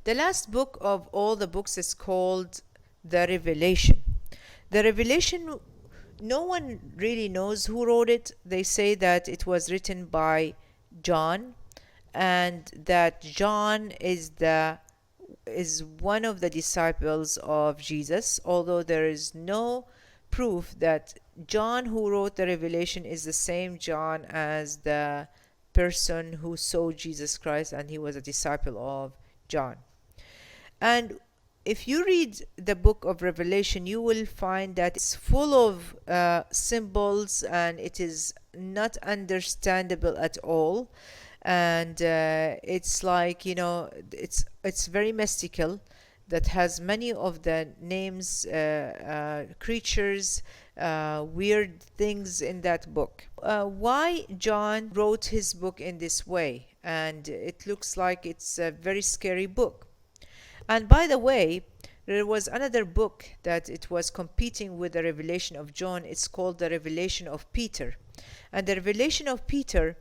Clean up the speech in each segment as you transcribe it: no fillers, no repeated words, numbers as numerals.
The last book of all the books is called the Revelation. The Revelation, no one really knows who wrote it. They say that it was written by John, and that John is one of the disciples of Jesus, although there is no proof that John who wrote the Revelation is the same John as the person who saw Jesus Christ and he was a disciple of John. And if you read the book of Revelation, you will find that it's full of symbols, and it is not understandable at all. And it's like, it's very mystical, that has many of the names, creatures, weird things in that book. Why John wrote his book in this way? And it looks like it's a very scary book. And by the way, there was another book that it was competing with the Revelation of John. It's called the Revelation of Peter. And the Revelation of Peter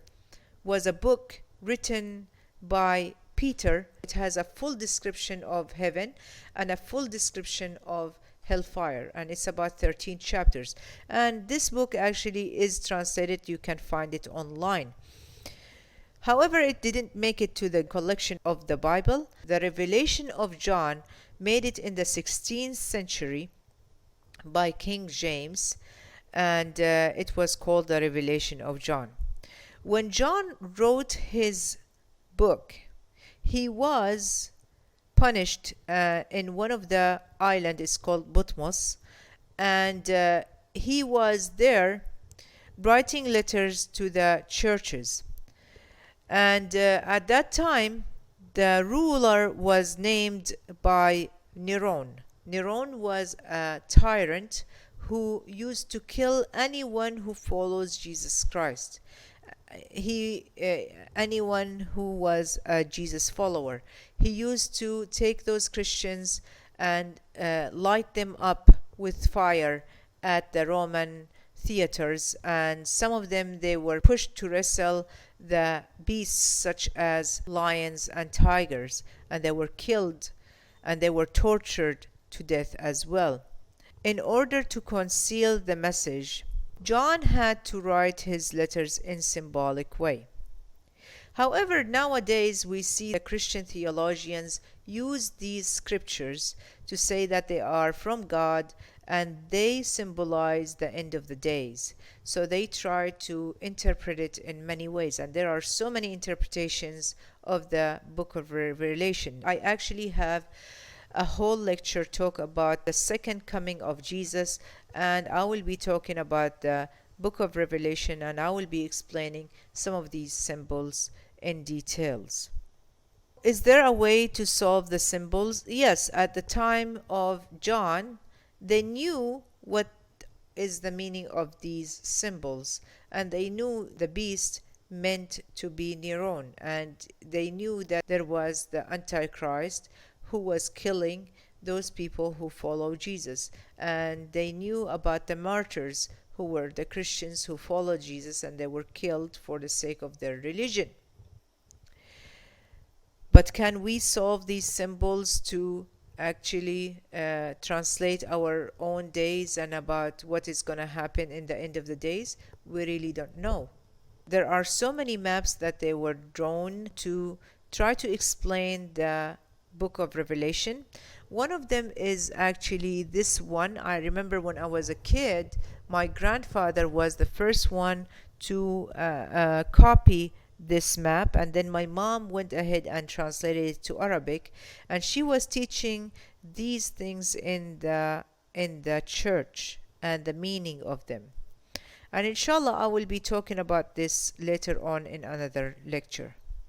was a book written by Peter. It has a full description of heaven and a full description of hellfire, and it's about 13 chapters. And this book actually is translated. You can find it online. However, it didn't make it to the collection of the Bible. The Revelation of John made it in the 16th century by King James, and it was called the Revelation of John. When John wrote his book, he was punished in one of the islands. It's called Butmos, and he was there writing letters to the churches. And at that time, the ruler was named by Neron. Neron was a tyrant who used to kill anyone who follows Jesus Christ. Anyone who was a Jesus follower. He used to take those Christians and light them up with fire at the Roman theaters, and some of them, they were pushed to wrestle the beasts such as lions and tigers, and they were killed, and they were tortured to death as well. In order to conceal the message, John had to write his letters in symbolic way. However, nowadays we see the Christian theologians use these scriptures to say that they are from God and they symbolize the end of the days. So they try to interpret it in many ways, and there are so many interpretations of the book of Revelation. I actually have a whole lecture talk about the second coming of Jesus, and I will be talking about the book of Revelation, and I will be explaining some of these symbols in details. Is there a way to solve the symbols? Yes, at the time of John, they knew what is the meaning of these symbols, and they knew the beast meant to be Neron, and they knew that there was the Antichrist who was killing those people who follow Jesus, and they knew about the martyrs who were the Christians who followed Jesus, and they were killed for the sake of their religion. But can we solve these symbols to actually translate our own days and about what is going to happen in the end of the days? We really don't know. There are so many maps that they were drawn to try to explain the book of Revelation. One of them is actually this one. I remember when I was a kid, my grandfather was the first one to copy this map, and then my mom went ahead and translated it to Arabic, and she was teaching these things in the church and the meaning of them. And inshallah, I will be talking about this later on in another lecture.